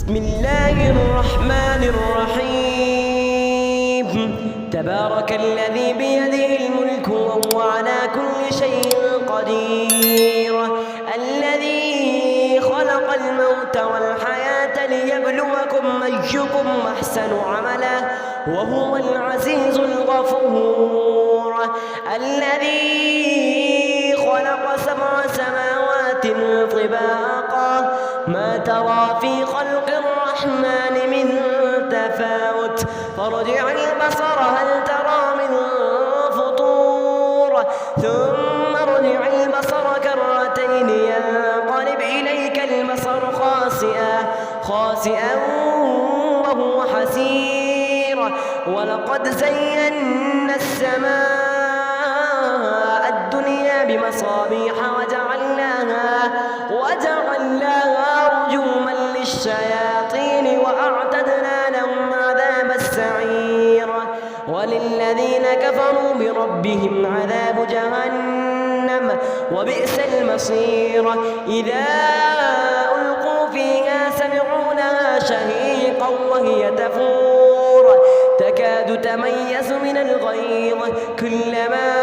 بسم الله الرحمن الرحيم. تبارك الذي بيده الملك وهو على كل شيء قدير، الذي خلق الموت والحياة ليبلوكم أيكم أحسن عملا وهو العزيز الغفور، الذي خلق 7 سماوات طباقا ما ترى في خلق الرحمن من تفاوت فارجع البصر هل ترى من فطور ثم ارجع البصر كرتين ينقلب إليك البصر خاسئا وهو حسير، ولقد زينا السماء الدنيا بمصابيح وجعلناها رجوما للشياطين وأعتدنا لهم عذاب السعير، وللذين كفروا بربهم عذاب جهنم وبئس المصير. إذا ألقوا فيها سمعوا لها شهيقا وهي تفور تكاد تميز من الغيظ، كلما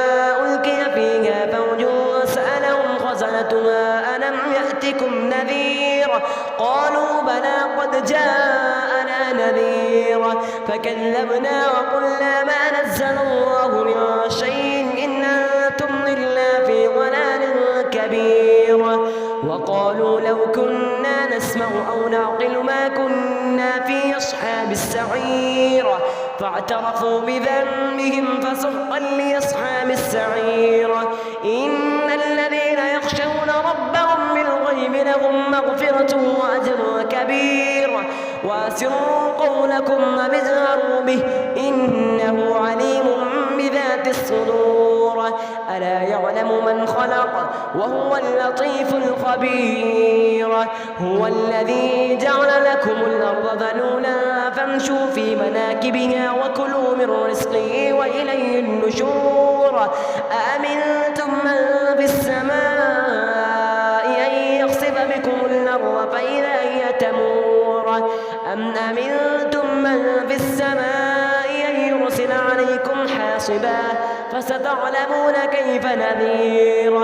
ألقي فيها فوج سألهم خزنتها ألم يأتكم نذير قالوا بلى قد جاءنا نذير فكذبنا وقلنا ما نزل الله من شيء إن أنتم إلا في ضلال كبير، وقالوا لو كنا نسمع أو نعقل ما كنا في أصحاب السعير فاعترفوا بذنبهم فسحقا لأصحاب السعير. إن الذين يخشون ربهم بالغيب لهم مغفرة وأجر كبير، وأسروا قولكم واجهروا به إنه عليم بذات الصدور، ألا يعلم من خلق وهو اللطيف الخبير. هو الذي جعل لكم الأرض ذلولا فامشوا في مناكبها وكلوا من رزقه وإليه النشور، أأمنتم من في السماء أن يخسف بكم الأرض فإذا هي تمور أم أمنتم من في السماء أن يرسل عليكم حاصبا فستعلمون كيف نذير.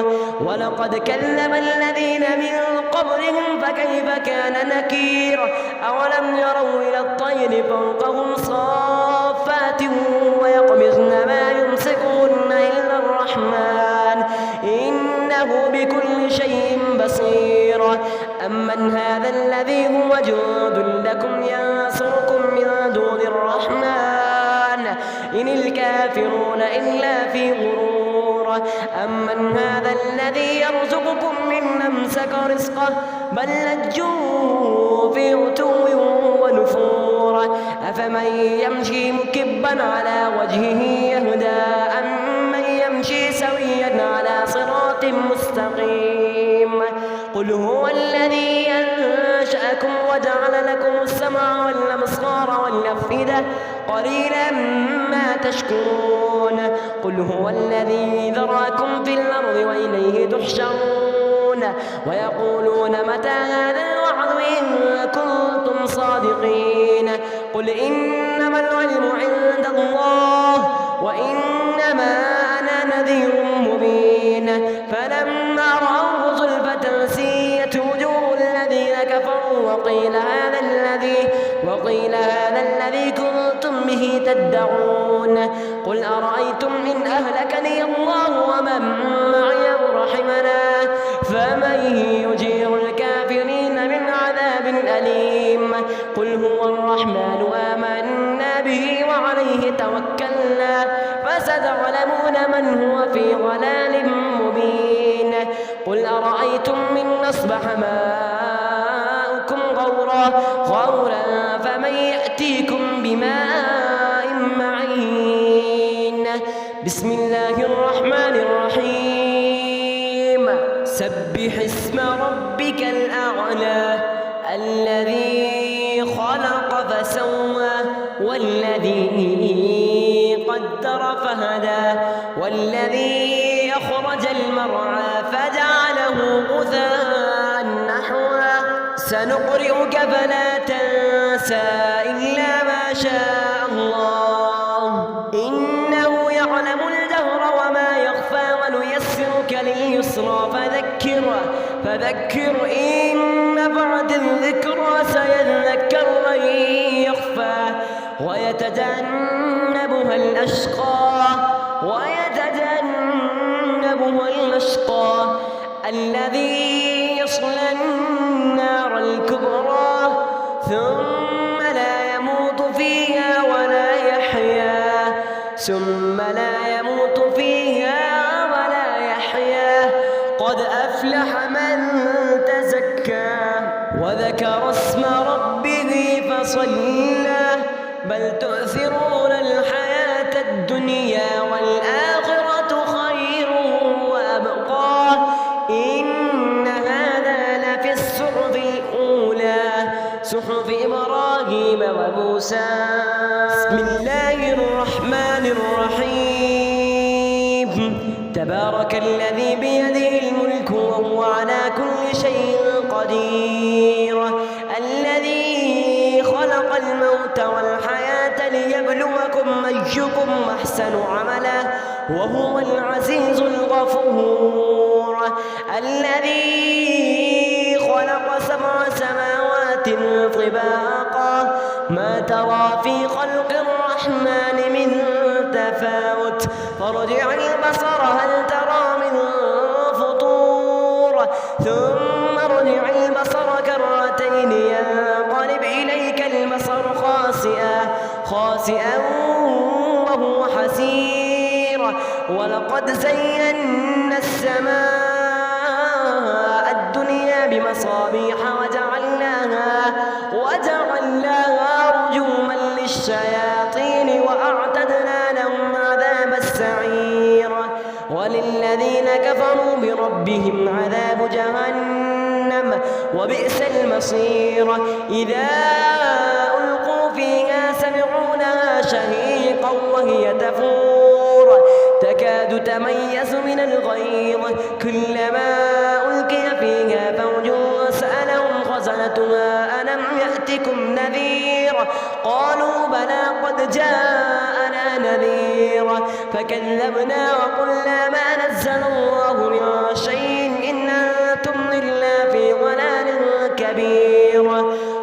ولقد كذب الذين من قبلهم فكيف كان نكير. أولم يروا إلى الطير فوقهم صافات ويقبضن ما يمسكهن إلا الرحمن إنه بكل شيء بصير. أمن هذا الذي هو جند لكم ينصركم من دون الرحمن إن الكافرون إلا في غرور. أمن هذا الذي يرزقكم من أمسك رزقه بل لجوا في عتو ونفور. أفمن يمشي مكبا على وجهه يهدى أمن يمشي سويا على صراط مستقيم. قل هو الذي أنشأكم وجعل لكم السمع والأبصار والأفئدة قليلا ما تشكرون. قل هو الذي ذراكم في الأرض وإليه تحشرون. ويقولون متى هذا الوعد إن كنتم صادقين. قل إنما العلم عند الله وإنما أنا نذير مبين. فلما رأوه زلفة سيئت وجوه الذين كفروا وقيل هذا الذي كنتم به تدعون. قل أرأيتم إن أهلكني الله ومن معي أو رحمنا فمن يجير الكافرين من عذاب أليم. قل هو الرحمن آمنا به وعليه توكلنا فستعلمون من هو في ضلال مبين. قل أرأيتم من أصبح ماؤكم غورا فمن يأتيكم بماء معين. بسم الله الرحمن الرحيم. سبح اسم ربك الأعلى الذي خلق فسوى والذي قدر فهدى والذي أخرج المرعى فجعله غثاء نحوا سنقرئك فلا تنسى إلا ما شاء الله إنه يعلم الجهر وما يخفى ونيسرك لليسرى فذكر إن نفعت الذكرى سيذكر من يخفى ويتجنبها الأشقى الذي يصلى النار الكبرى ثم لا يموت فيها ولا يحيا قد أفلح من تزكى وذكر اسم ربه فصلى بل تؤثرون الحياة الدنيا والآخرة خير وأبقى إن هذا لفي الصحف الأولى صحف إبراهيم وموسى بسم الله الرحمن الرحيم تبارك الذي بيده الملك وهو على كل شيء قدير الذي خلق الموت والحياة ليبلوكم أيكم أحسن عملا وهو العزيز الغفور الذي خلق 7 سماوات طباقا ما ترى في خلق الرحمن من تفاوت فارجع البصر هل ترى من فطور ثم ارجع البصر كرتين ينقلب إليك البصر خاسئا وهو حسير ولقد زينا السماء الدنيا بمصابيح وجعلناها رجوما للشياطين وأعتدنا لهم عذاب السعير وللذين كفروا بربهم عذاب جهنم وبئس المصير إذا ألقوا فيها سمعوا لها شهيقا وهي تفور تكاد تميز من الغيظ كلما ألقي فيها فوج سألهم خزنتها ألم يأتكم نذير قالوا بلى قد جاءنا نذير فكذبنا وقلنا ما نزل الله من شيء إن أنتم إلا في ضلال كبير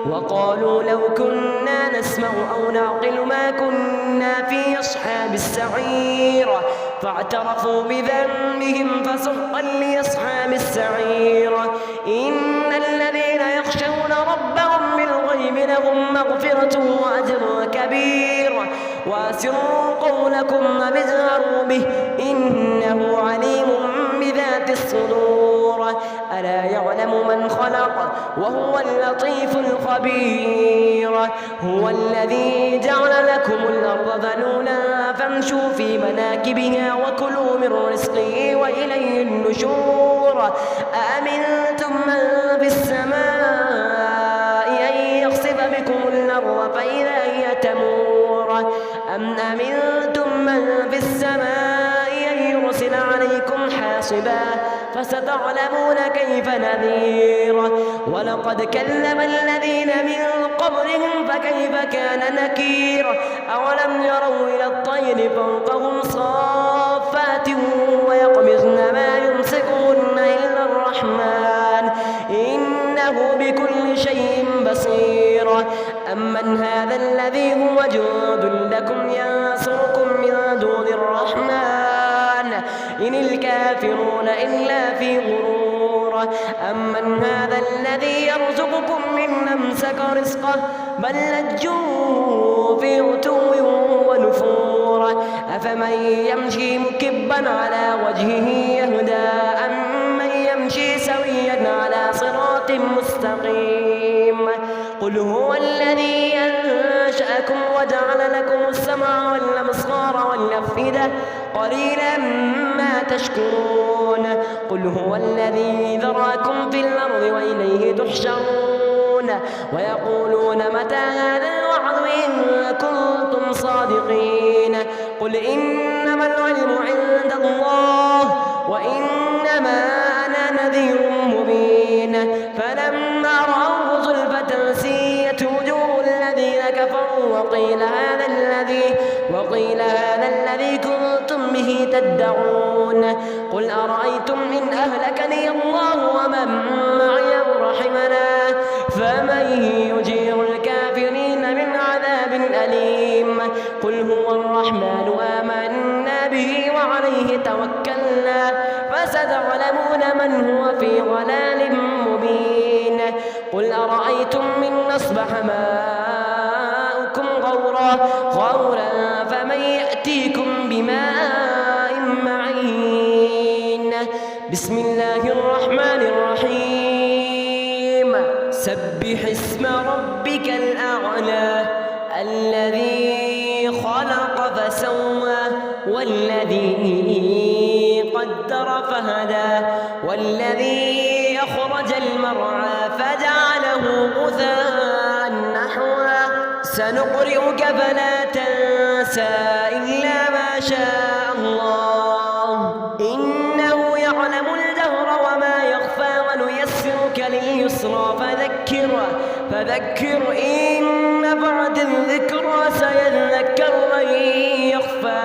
وقالوا لو كنا نسمع أو نعقل ما كنا في أصحاب السعير فاعترفوا بذنبهم فسحقا لأصحاب السعير إن الذين يخشون ربهم بالغيب لهم مغفرة وأجر كبير وأسروا قولكم واجهروا به إنه عليم بذات الصدور ألا يعلم من خلق وهو اللطيف الخبير هو الذي جعل لكم الأرض ذلولا فامشوا في مناكبها وكلوا من رزقه وإليه النشور أأمنتم من في السماء أن يخسف بكم الأرض فإذا هي تمور أم أمنتم من في السماء أن يرسل عليكم حاصبا فستعلمون كيف نذير ولقد كذب الذين من قبلهم فكيف كان نكير أولم يروا إلى الطير فوقهم صافات ويقبضن ما يمسكهن إلا الرحمن إنه بكل شيء بصير أمن هذا الذي هو جند لكم ينصركم من دون الرحمن إن الكافرون إلا في غرور أمن هذا الذي يرزقكم من أمسك رزقه بل لجوا في عتو ونفور أفمن يمشي مكبا على وجهه يهدى أمن يمشي سويا على صراط مستقيم قل هو الذي أنشأكم وجعل لكم السمع والأبصار والأفئدة قليلا ما تشكرون قل هو الذي ذراكم في الأرض وإليه تحشرون ويقولون متى هذا الوعد إن كنتم صادقين قل إنما العلم عند الله وإنما أنا نذير مبين فلما رأوه زلفة سيئت وجوه الذين وقيل هذا الذي كنتم به تدعون قل أرأيتم إن أهلكني الله ومن معي أو رحمنا فمن يجير الكافرين من عذاب أليم قل هو الرحمن آمنا به وعليه توكلنا فستعلمون من هو في ضلال مبين قل أرأيتم إن أصبح ماؤكم غورا فمن يأتيكم بماء معين بسم الله الرحمن الرحيم سبح اسم ربك الأعلى الذي خلق فسوى والذي قدر فهدى والذي أخرج المرعى فجعله غثاء نحوا سنقرئك فلا تنسى إلا ما شاء الله إنه يعلم الجهر وما يخفى ونيسرك لليسرى فذكر إن نفعت الذكرى سيذكر من يخفى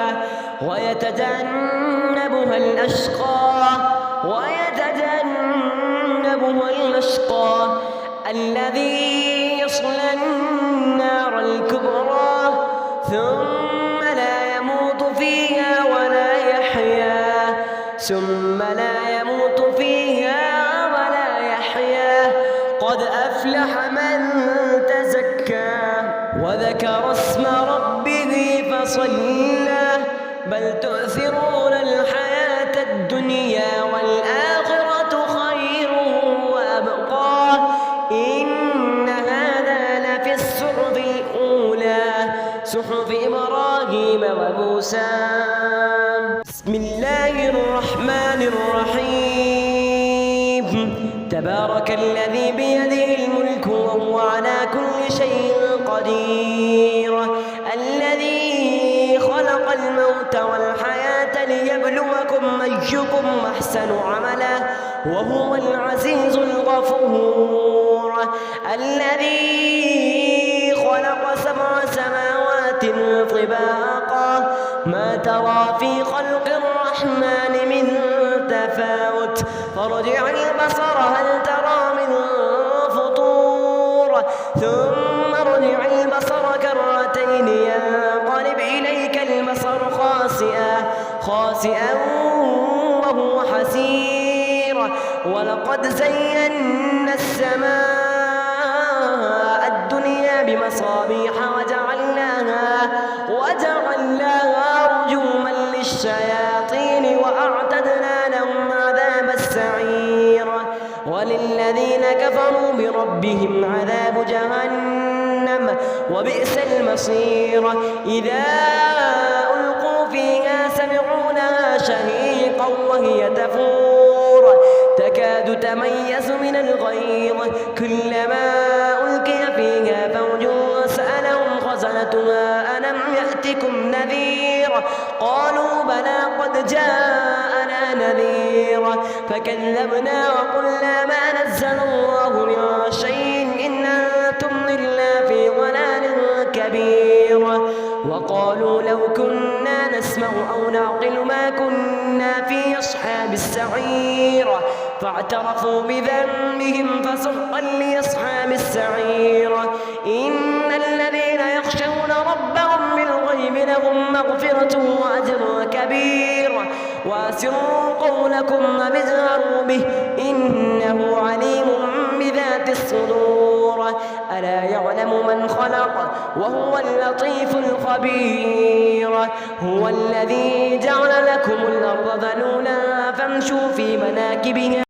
ويتجنبها الأشقى الذي يصلى النار الكبرى ثم لا يموت فيها ولا يحيا قد أفلح من تزكى وذكر اسم ربه فصلى بل تؤثرون الحياة الدنيا والآخرة خير وأبقى إن هذا لفي الصحف الأولى صحف إبراهيم وموسى بسم الله الرحمن الرحيم تبارك الذي بيده الملك وهو على كل شيء قدير الذي خلق الموت والحياة ليبلوكم أيكم أحسن عملا وهو العزيز الغفور الذي خلق 7 سماوات طباقا ما ترى في خلق الرحمن من تفاوت فارجع البصر هل ترى من فطور ثم ارجع البصر كرتين ينقلب إليك البصر خاسئا وهو حسير ولقد زينا السماء الدنيا بمصابيح وجعلناها رجوما للشياطين وأعتدنا لهم عذاب السعير وللذين كفروا بربهم عذاب جهنم وبئس المصير إذا ألقوا فيها سمعوا لها شهيقا وهي تفور تكاد تميز من الغيظ كلما ألقي فيها فوج سألهم خزنتها ألم يأتكم نذير قالوا بلى قد جاءنا نذير فكذبنا وقلنا ما نزل الله من شيء إن أنتم إلا في ضلال كبير وقالوا لو كنا نسمع أو نعقل ما كنا في أصحاب السعير فاعترفوا بذنبهم فسحقا لأصحاب السعير إن الذين يخشون ربهم بالغيب لهم مغفرة وأجر كبير وأسروا قولكم وجهروا به إنه عليم بذات الصدور ألا يعلم من خلق وهو اللطيف الخبير هو الذي جعل لكم الأرض ذلولا فامشوا في مناكبها